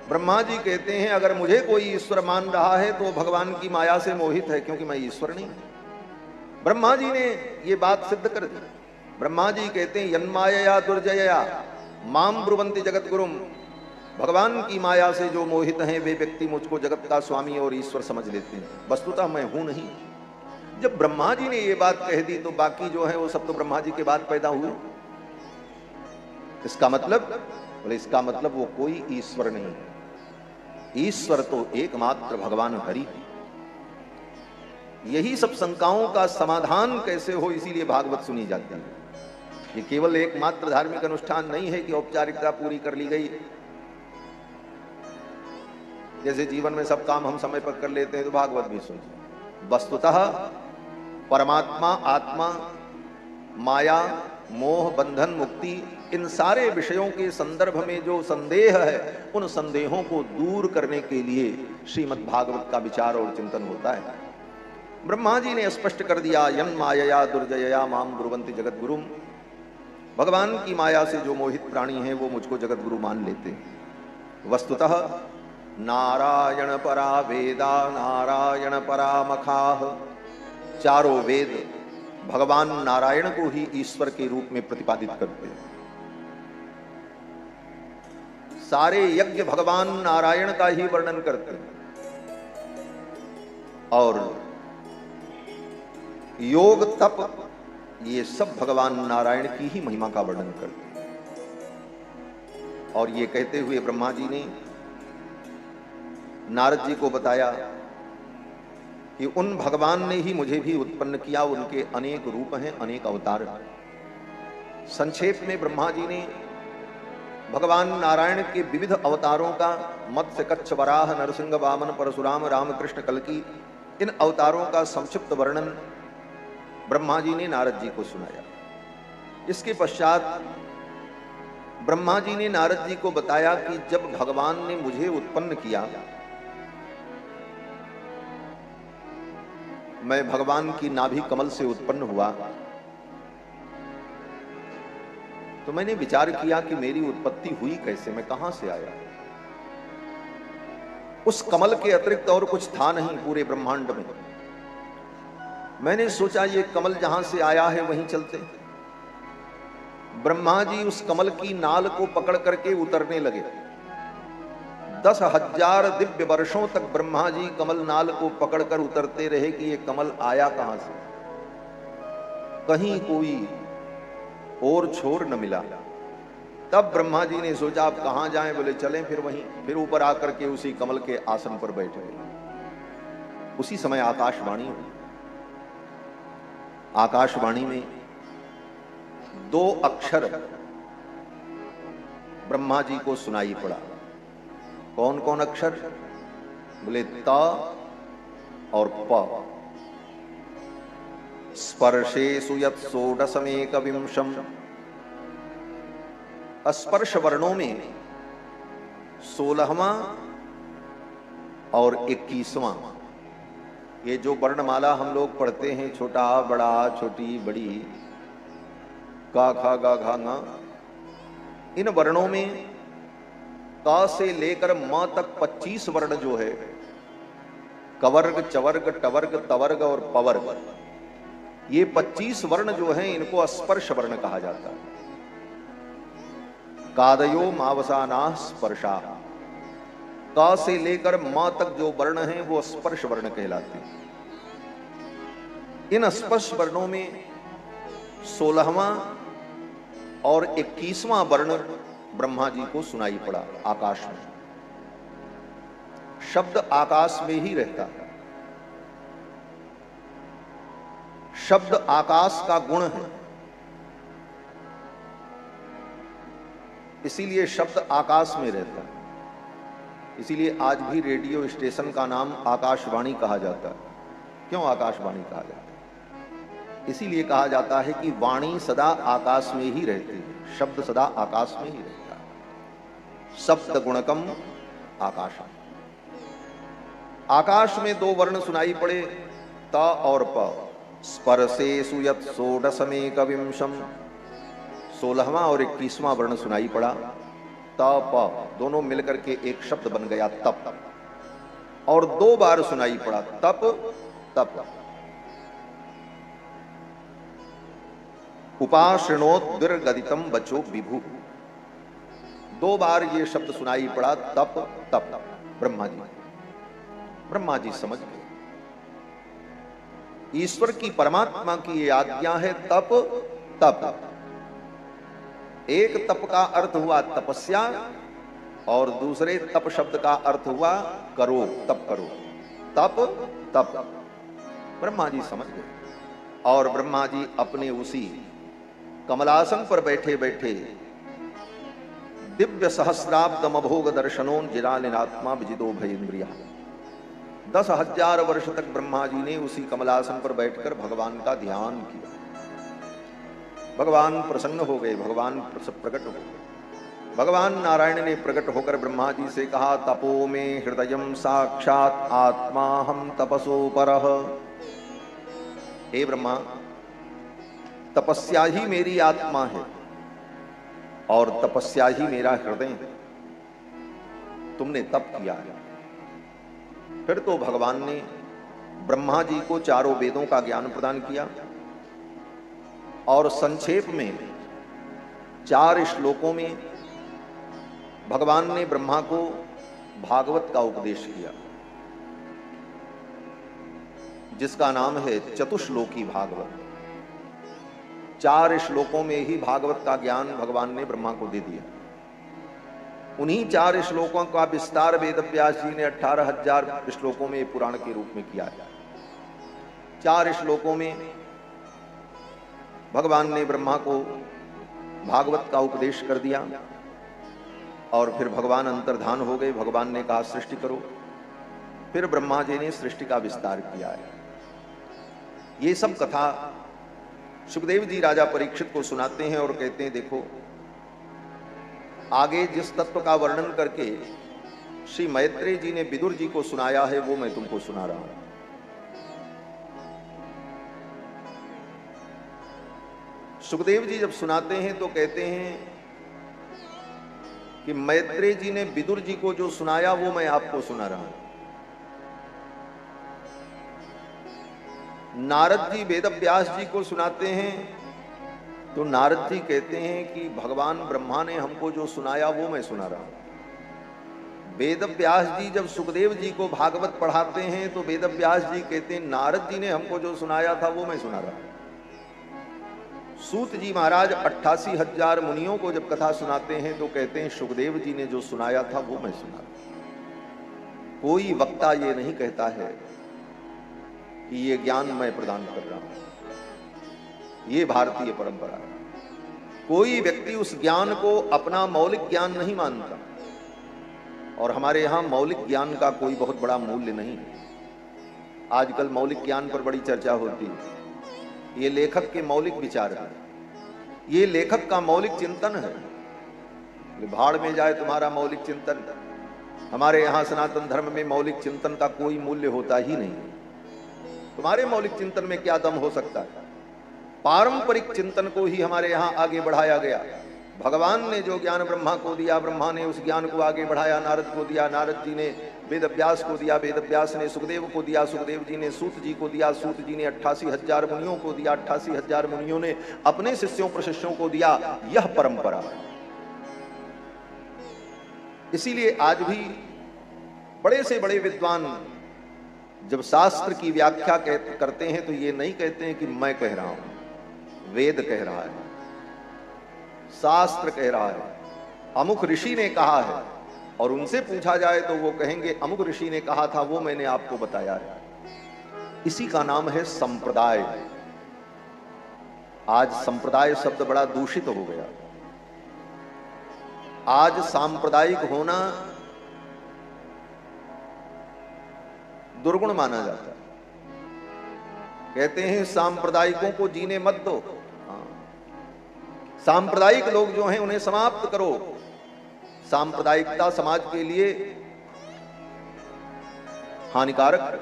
ब्रह्मा जी कहते हैं, अगर मुझे कोई ईश्वर मान रहा है तो भगवान की माया से मोहित है, क्योंकि मैं ईश्वर नहीं। ब्रह्मा जी ने ये बात सिद्ध कर दी। ब्रह्मा जी कहते हैं, यन्मायया दुर्जयया माम ब्रुवंति जगत गुरुम। भगवान की माया से जो मोहित हैं वे व्यक्ति मुझको जगत का स्वामी और ईश्वर समझ लेते हैं, वस्तुतः मैं हूं नहीं। जब ब्रह्मा जी ने ये बात कह दी तो बाकी जो है वो सब तो ब्रह्मा जी के बाद पैदा हुए। इसका मतलब, बोले इसका मतलब वो कोई ईश्वर नहीं, ईश्वर तो एकमात्र भगवान हरि। यही सब शंकाओं का समाधान कैसे हो, इसीलिए भागवत सुनी जाती है। ये केवल एकमात्र धार्मिक अनुष्ठान नहीं है कि औपचारिकता पूरी कर ली गई, जैसे जीवन में सब काम हम समय पर कर लेते हैं तो भागवत भी सुनिए। वस्तुतः परमात्मा, आत्मा, माया, मोह, बंधन, मुक्ति, इन सारे विषयों के संदर्भ में जो संदेह है, उन संदेहों को दूर करने के लिए श्रीमद् भागवत का विचार और चिंतन होता है। ब्रह्मा जी ने स्पष्ट कर दिया, यन मायया दुर्जया माम ब्रुवन्ति जगत गुरुम। भगवान की माया से जो मोहित प्राणी हैं वो मुझको जगत गुरु मान लेते हैं। वस्तुतः नारायण परा वेदा नारायण परा मखाह, चारों वेद भगवान नारायण को ही ईश्वर के रूप में प्रतिपादित करते हैं। सारे यज्ञ भगवान नारायण का ही वर्णन करते हैं और योग तप ये सब भगवान नारायण की ही महिमा का वर्णन करते हैं। और ये कहते हुए ब्रह्मा जी ने नारद जी को बताया कि उन भगवान ने ही मुझे भी उत्पन्न किया, उनके अनेक रूप हैं, अनेक अवतार। संक्षेप में ब्रह्मा जी ने भगवान नारायण के विविध अवतारों का, मत्स्य, कच्छ, वराह, नरसिंह, वामन, परशुराम, रामकृष्ण, कल्कि, इन अवतारों का संक्षिप्त वर्णन ब्रह्मा जी ने नारद जी को सुनाया। इसके पश्चात ब्रह्मा जी ने नारद जी को बताया कि जब भगवान ने मुझे उत्पन्न किया, मैं भगवान की नाभि कमल से उत्पन्न हुआ, तो मैंने विचार किया कि मेरी उत्पत्ति हुई कैसे, मैं कहां से आया। उस कमल के अतिरिक्त और कुछ था नहीं पूरे ब्रह्मांड में। मैंने सोचा ये कमल जहां से आया है वहीं चलते। ब्रह्मा जी उस कमल की नाल को पकड़ करके उतरने लगे। 10,000 दिव्य वर्षों तक ब्रह्मा जी कमल नाल को पकड़कर उतरते रहे कि ये कमल आया कहां से। कहीं कोई और छोर न मिला। तब ब्रह्मा जी ने सोचा अब कहां जाएं, बोले चलें फिर वहीं। फिर ऊपर आकर के उसी कमल के आसन पर बैठ गए। उसी समय आकाशवाणी हुई। आकाशवाणी में 2 अक्षर ब्रह्मा जी को सुनाई पड़ा। कौन कौन अक्षर? बोले त और प। स्पर्शेषु यत् षोडशमेकविंशम्, स्पर्श वर्णों में 16वां और 21वां, ये जो वर्णमाला हम लोग पढ़ते हैं, छोटा बड़ा, छोटी बड़ी, का खा गा घा ना, इन वर्णों में का से लेकर म तक 25 वर्ण जो है, कवर्ग, चवर्ग, टवर्ग, तवर्ग और पवर्ग, ये 25 वर्ण जो हैं इनको स्पर्श वर्ण कहा जाता है। कादयो मावसाना स्पर्शा, का से लेकर म तक जो वर्ण हैं वो स्पर्श वर्ण कहलाते हैं। इन स्पर्श वर्णों में 16वां और 21वां वर्ण ब्रह्मा जी को सुनाई पड़ा आकाश में। शब्द आकाश में ही रहता है। शब्द आकाश का गुण है, इसीलिए शब्द आकाश में रहता है। इसीलिए आज भी रेडियो स्टेशन का नाम आकाशवाणी कहा जाता है। क्यों आकाशवाणी कहा जाता है? इसीलिए कहा जाता है कि वाणी सदा आकाश में ही रहती है, शब्द सदा आकाश में ही रहता है। शब्द गुणकम आकाशम। आकाश में 2 वर्ण सुनाई पड़े, त और प। स्पर्शेषु यत् षोडशमेकविंशम्, 16वां और 21वां वर्ण सुनाई पड़ा। त प दोनों मिलकर के एक शब्द बन गया तप, और 2 बार सुनाई पड़ा तप तप। उपाश्रणोद्विर्गदितम बचो विभु। 2 बार ये शब्द सुनाई पड़ा, तप तप। ब्रह्मा जी समझ गए ईश्वर की, परमात्मा की ये आज्ञा है, तप तप। एक तप का अर्थ हुआ तपस्या और दूसरे तप शब्द का अर्थ हुआ करो, तप करो, तप तप। ब्रह्मा जी समझ गए और ब्रह्मा जी अपने उसी कमलासन पर बैठे बैठे दिव्य सहस्राब्दमभोग दर्शनों जिरालिनात्मा विजितो भयेन्द्रिया। 10,000 वर्ष तक ब्रह्मा जी ने उसी कमलासन पर बैठकर भगवान का ध्यान किया। भगवान प्रसन्न हो गए, भगवान प्रकट हो गए। भगवान नारायण ने प्रकट होकर ब्रह्मा जी से कहा, तपो में हृदयम साक्षात आत्मा हम तपसो परः। हे ब्रह्मा, तपस्या ही मेरी आत्मा है और तपस्या ही मेरा हृदय है। तुमने तप किया है। फिर तो भगवान ने ब्रह्मा जी को चारों वेदों का ज्ञान प्रदान किया और संक्षेप में 4 श्लोकों में भगवान ने ब्रह्मा को भागवत का उपदेश किया, जिसका नाम है चतुश्लोकी भागवत। 4 श्लोकों में ही भागवत का ज्ञान भगवान ने ब्रह्मा को दे दिया। उन्हीं 4 श्लोकों का विस्तार वेद व्यास जी ने 18,000 श्लोकों में पुराण के रूप में किया है। 4 श्लोकों में भगवान ने ब्रह्मा को भागवत का उपदेश कर दिया और फिर भगवान अंतर्धान हो गए। भगवान ने कहा सृष्टि करो। फिर ब्रह्मा जी ने सृष्टि का विस्तार किया है। ये सब कथा सुखदेव जी राजा परीक्षित को सुनाते हैं और कहते हैं, देखो आगे जिस तत्व का वर्णन करके श्री मैत्रेय जी ने विदुर जी को सुनाया है वो मैं तुमको सुना रहा हूं। सुखदेव जी जब सुनाते हैं तो कहते हैं कि मैत्रेय जी ने विदुर जी को जो सुनाया वो मैं आपको सुना रहा हूं। नारद जी वेद व्यास जी को सुनाते हैं तो नारद जी कहते हैं कि भगवान ब्रह्मा ने हमको जो सुनाया वो मैं सुना रहा हूं। वेद व्यास जी जब सुखदेव जी को भागवत पढ़ाते हैं तो वेद व्यास जी कहते हैं नारद जी ने हमको जो सुनाया था वो मैं सुना रहा हूं। सूत जी महाराज 88,000 मुनियों को जब कथा सुनाते हैं तो कहते हैं सुखदेव जी ने जो सुनाया था वो मैं सुना रहा हूं। कोई वक्ता ये नहीं कहता है कि ये ज्ञान मैं प्रदान कर रहा हूं। ये भारतीय परंपरा है। कोई व्यक्ति उस ज्ञान को अपना मौलिक ज्ञान नहीं मानता और हमारे यहां मौलिक ज्ञान का कोई बहुत बड़ा मूल्य नहीं है। आजकल मौलिक ज्ञान पर बड़ी चर्चा होती है। ये लेखक के मौलिक विचार है, ये लेखक का मौलिक चिंतन है। भाड़ में जाए तुम्हारा मौलिक चिंतन। हमारे यहां सनातन धर्म में मौलिक चिंतन का कोई मूल्य होता ही नहीं। तुम्हारे मौलिक चिंतन में क्या दम हो सकता है? पारंपरिक चिंतन को ही हमारे यहां आगे बढ़ाया गया। भगवान ने जो ज्ञान ब्रह्मा को दिया, ब्रह्मा ने उस ज्ञान को आगे बढ़ाया, नारद को दिया, नारद जी ने वेद व्यास को दिया, वेद व्यास ने सुखदेव को दिया, सुखदेव जी ने सूत जी को दिया, सूत जी ने 88,000 मुनियों को दिया, 88,000 मुनियों ने अपने शिष्यों प्रशिष्यों को दिया। यह परंपरा है। इसीलिए आज भी बड़े से बड़े विद्वान जब शास्त्र की व्याख्या करते हैं तो ये नहीं कहते हैं कि मैं कह रहा हूं, वेद कह रहा है, शास्त्र कह रहा है, अमुक ऋषि ने कहा है। और उनसे पूछा जाए तो वो कहेंगे अमुक ऋषि ने कहा था, वो मैंने आपको बताया है। इसी का नाम है संप्रदाय। आज संप्रदाय शब्द बड़ा दूषित हो गया। आज सांप्रदायिक होना दुर्गुण माना जाता है। कहते हैं सांप्रदायिकों को जीने मत दो। सांप्रदायिक लोग जो हैं उन्हें समाप्त करो। सांप्रदायिकता समाज के लिए हानिकारक है।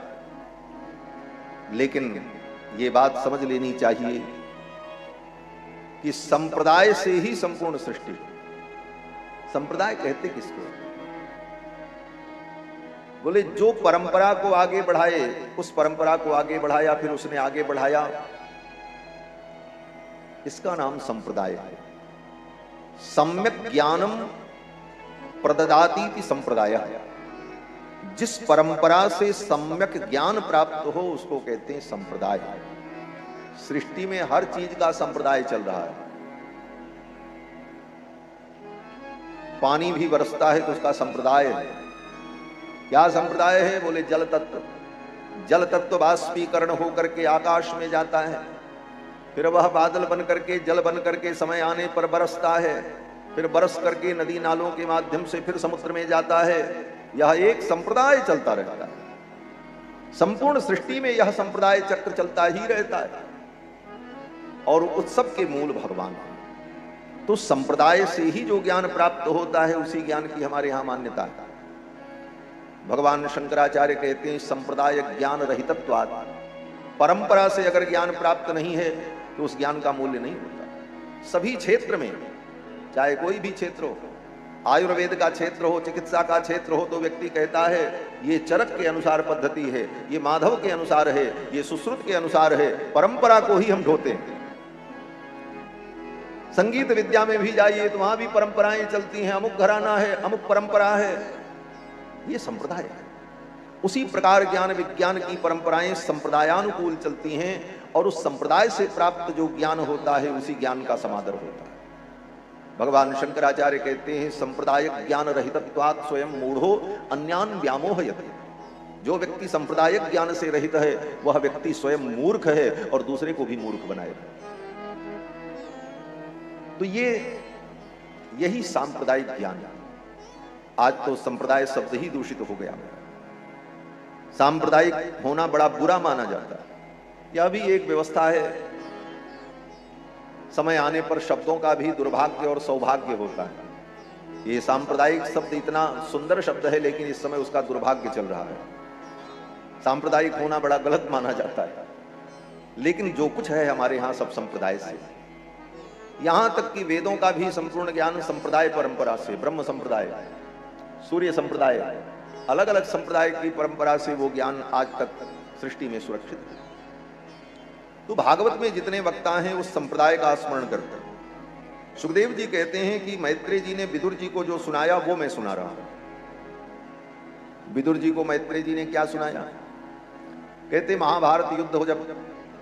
लेकिन ये बात समझ लेनी चाहिए कि संप्रदाय से ही संपूर्ण सृष्टि। संप्रदाय कहते किसको? बोले जो परंपरा को आगे बढ़ाए, उस परंपरा को आगे बढ़ाया, फिर उसने आगे बढ़ाया, इसका नाम संप्रदाय है। सम्यक ज्ञानम प्रददातीति संप्रदाय। जिस परंपरा से सम्यक ज्ञान प्राप्त हो उसको कहते हैं संप्रदाय। सृष्टि में हर चीज का संप्रदाय चल रहा है। पानी भी बरसता है तो उसका संप्रदाय है। क्या संप्रदाय है? बोले जल तत्व। जल तत्व बाष्पीकरण होकर के आकाश में जाता है, फिर वह बादल बन करके जल बन करके समय आने पर बरसता है, फिर बरस करके नदी नालों के माध्यम से फिर समुद्र में जाता है। यह एक संप्रदाय चलता रहता है। संपूर्ण सृष्टि में यह संप्रदाय चक्र चलता ही रहता है और उत्सव के मूल भगवान है। तो संप्रदाय से ही जो ज्ञान प्राप्त होता है उसी ज्ञान की हमारे यहां मान्यता है। भगवान शंकराचार्य कहते हैं संप्रदाय ज्ञान रहितत्वात्। परंपरा से अगर ज्ञान प्राप्त नहीं है तो उस ज्ञान का मूल्य नहीं होता। सभी क्षेत्र में, चाहे कोई भी क्षेत्र हो, आयुर्वेद का क्षेत्र हो, चिकित्सा का क्षेत्र हो, तो व्यक्ति कहता है ये चरक के अनुसार पद्धति है, ये माधव के अनुसार है, ये सुश्रुत के अनुसार है। परंपरा को ही हम ढोते हैं। संगीत विद्या में भी जाइए तो वहां भी परंपराएं चलती हैं। अमुक घराना है, अमुक परंपरा है, ये संप्रदाय है। उसी प्रकार ज्ञान विज्ञान की परंपराएं संप्रदायानुकूल चलती हैं और उस संप्रदाय से प्राप्त जो ज्ञान होता है उसी ज्ञान का समादर होता है। भगवान शंकराचार्य कहते हैं संप्रदाय ज्ञान रहितत्वात् स्वयं मूढ़ो अन्यान व्यामोहयति। जो व्यक्ति सांप्रदायिक ज्ञान से रहित है वह व्यक्ति स्वयं मूर्ख है और दूसरे को भी मूर्ख बनाएगा। तो यही सांप्रदायिक ज्ञान है। आज तो संप्रदाय शब्द ही दूषित हो गया। सांप्रदायिक होना बड़ा बुरा माना जाता है। यह भी एक व्यवस्था है। समय आने पर शब्दों का भी दुर्भाग्य और सौभाग्य होता है। ये सांप्रदायिक शब्द इतना सुंदर शब्द है लेकिन इस समय उसका दुर्भाग्य चल रहा है। सांप्रदायिक होना बड़ा गलत माना जाता है, लेकिन जो कुछ है हमारे यहाँ सब संप्रदाय से। यहां तक कि वेदों का भी संपूर्ण ज्ञान संप्रदाय परंपरा से, ब्रह्म संप्रदाय, सूर्य संप्रदाय, अलग अलग संप्रदाय की परंपरा से वो ज्ञान आज तक सृष्टि में सुरक्षित है। तो भागवत में जितने वक्ता हैं उस संप्रदाय का स्मरण करते हैं। सुखदेव जी कहते हैं कि मैत्रेय जी ने विदुर जी को जो सुनाया वो मैं सुना रहा हूं। विदुर जी को मैत्रेय जी ने क्या सुनाया? कहते महाभारत युद्ध हो जब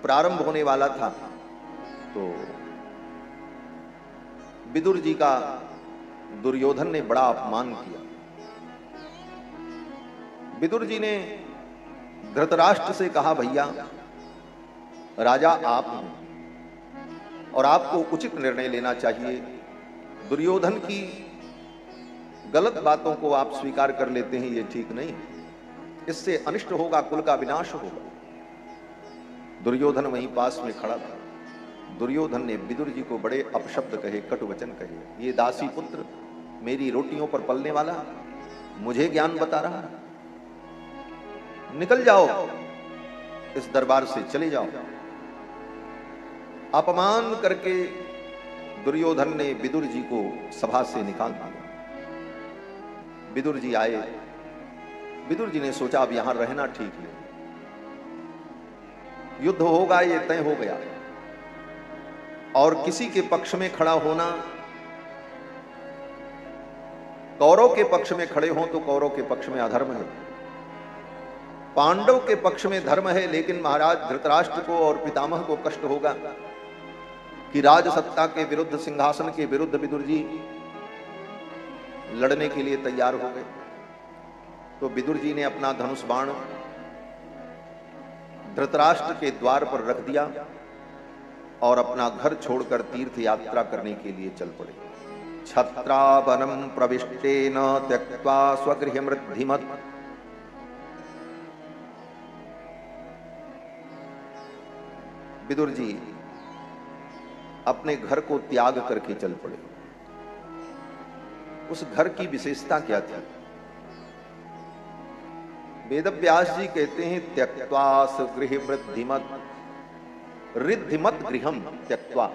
प्रारंभ होने वाला था तो विदुर जी का दुर्योधन ने बड़ा अपमान किया। विदुर जी ने धृतराष्ट्र से कहा भैया राजा आप हैं और आपको उचित निर्णय लेना चाहिए। दुर्योधन की गलत बातों को आप स्वीकार कर लेते हैं, ये ठीक नहीं है। इससे अनिष्ट होगा, कुल का विनाश होगा। दुर्योधन वहीं पास में खड़ा था। दुर्योधन ने विदुर जी को बड़े अपशब्द कहे, कटु वचन कहे। ये दासी पुत्र, मेरी रोटियों पर पलने वाला, मुझे ज्ञान बता रहा है। निकल जाओ इस दरबार से, चले जाओ। अपमान करके दुर्योधन ने विदुर जी को सभा से निकाल दिया। विदुर जी आए। विदुर जी ने सोचा अब यहां रहना ठीक है, युद्ध होगा ये तय हो गया और किसी के पक्ष में खड़ा होना, कौरव के पक्ष में खड़े हों तो कौरव के पक्ष में अधर्म है, पांडव के पक्ष में धर्म है। लेकिन महाराज धृतराष्ट्र को और पितामह को कष्ट होगा कि राजसत्ता के विरुद्ध, सिंहासन के विरुद्ध विदुर जी लड़ने के लिए तैयार हो गए। तो विदुर जी ने अपना धनुष बाण धृतराष्ट्र के द्वार पर रख दिया और अपना घर छोड़कर तीर्थ यात्रा करने के लिए चल पड़े। छत्रावनम प्रविष्टेन त्यक्त्वा स्वगृह मृद्धिमत्। विदुर जी अपने घर को त्याग करके चल पड़े। उस घर की विशेषता क्या थी? वेदव्यास जी कहते हैं त्यक्त्वा स्वगृह मृद्धिमत्, रिद्धिमत गृहम त्यक्त्वा।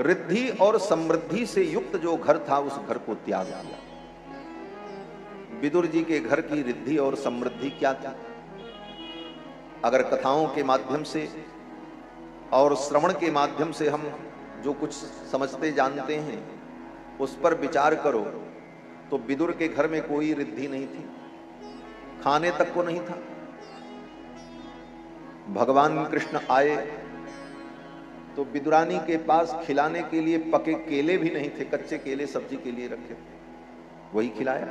रिद्धि और समृद्धि से युक्त जो घर था उस घर को त्याग दिया। विदुर जी के घर की रिद्धि और समृद्धि क्या थी? अगर कथाओं के माध्यम से और श्रवण के माध्यम से हम जो कुछ समझते जानते हैं उस पर विचार करो तो विदुर के घर में कोई रिद्धि नहीं थी, खाने तक को नहीं था। भगवान कृष्ण आए तो विदुरानी के पास खिलाने के लिए पके केले भी नहीं थे, कच्चे केले सब्जी के लिए रखे थे, वही खिलाया।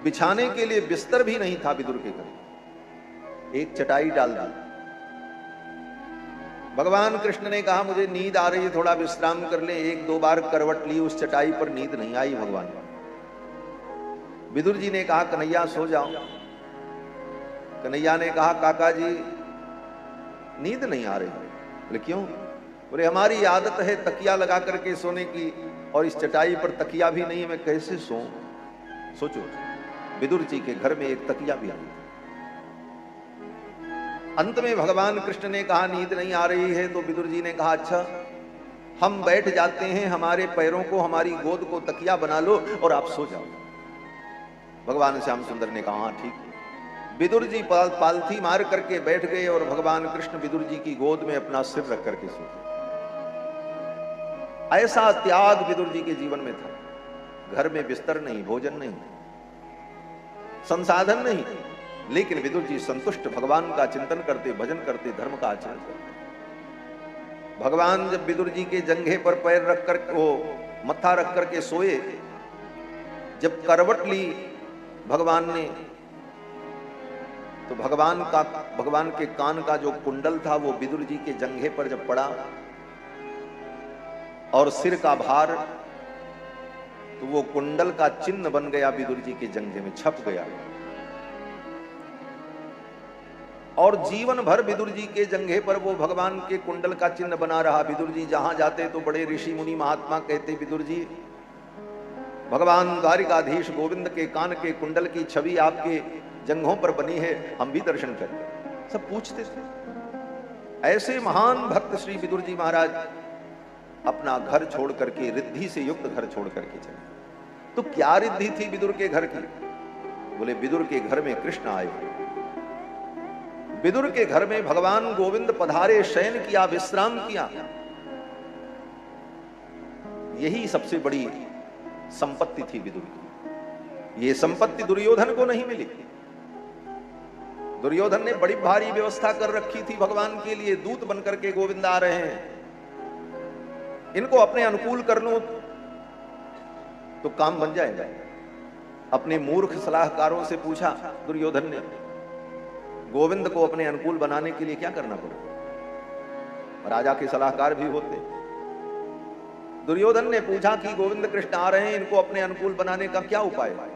बिछाने के लिए बिस्तर भी नहीं था विदुर के घर, एक चटाई डाल दी। भगवान कृष्ण ने कहा मुझे नींद आ रही है, थोड़ा विश्राम कर ले। एक दो बार करवट ली, उस चटाई पर नींद नहीं आई भगवान। विदुर जी ने कहा कन्हैया सो जाओ। कन्हैया ने कहा काका जी नींद नहीं आ रही। बोले क्यों? बोले हमारी आदत है तकिया लगा करके सोने की, और इस चटाई पर तकिया भी नहीं है, मैं कैसे सोऊं? सोचो, विदुर जी के घर में एक तकिया भी नहीं था। अंत में भगवान कृष्ण ने कहा नींद नहीं आ रही है, तो विदुर जी ने कहा अच्छा हम बैठ जाते हैं, हमारे पैरों को, हमारी गोद को तकिया बना लो और आप सो जाओ। भगवान श्याम सुंदर ने कहा हाँ ठीक है। विदुर जी पालथी मार करके बैठ गए और भगवान कृष्ण विदुर जी की गोद में अपना सिर रख करके सो गए। ऐसा त्याग विदुर जी के जीवन में था। घर में बिस्तर नहीं, भोजन नहीं, संसाधन नहीं, लेकिन विदुर जी संतुष्ट भगवान का चिंतन करते, भजन करते, धर्म का आचरण करते। भगवान जब विदुर जी के जंघे पर पैर रख कर, वो मत्था रख करके सोए, जब करवट ली भगवान ने, तो भगवान के कान का जो कुंडल था वो विदुर जी के जंघे पर जब पड़ा, और सिर का भार, तो वो कुंडल का चिन्ह बन गया, विदुर जी के जंघे में छप गया। और जीवन भर विदुर जी के जंघे पर वो भगवान के कुंडल का चिन्ह बना रहा। विदुर जी जहां जाते तो बड़े ऋषि मुनि महात्मा कहते विदुर जी भगवान द्वारिकाधीश गोविंद के कान के कुंडल की छवि आपके जंघों पर बनी है, हम भी दर्शन करें। सब पूछते थे। ऐसे महान भक्त श्री विदुर जी महाराज अपना घर छोड़ करके, रिद्धि से युक्त घर छोड़ करके चले। तो क्या रिद्धि थी विदुर के घर की? बोले विदुर के घर में कृष्ण आए, विदुर के घर में भगवान गोविंद पधारे, शयन किया, विश्राम किया। यही सबसे बड़ी संपत्ति थी विदुर की। ये संपत्ति दुर्योधन को नहीं मिली। दुर्योधन ने बड़ी भारी व्यवस्था कर रखी थी भगवान के लिए, दूत बनकर के गोविंद आ रहे हैं, इनको अपने अनुकूल कर लूं तो काम बन जाएगा। अपने मूर्ख सलाहकारों से पूछा दुर्योधन ने, गोविंद को अपने अनुकूल बनाने के लिए क्या करना पड़ेगा? राजा के सलाहकार भी होते। दुर्योधन ने पूछा कि गोविंद कृष्ण आ रहे हैं, इनको अपने अनुकूल बनाने का क्या उपाय है?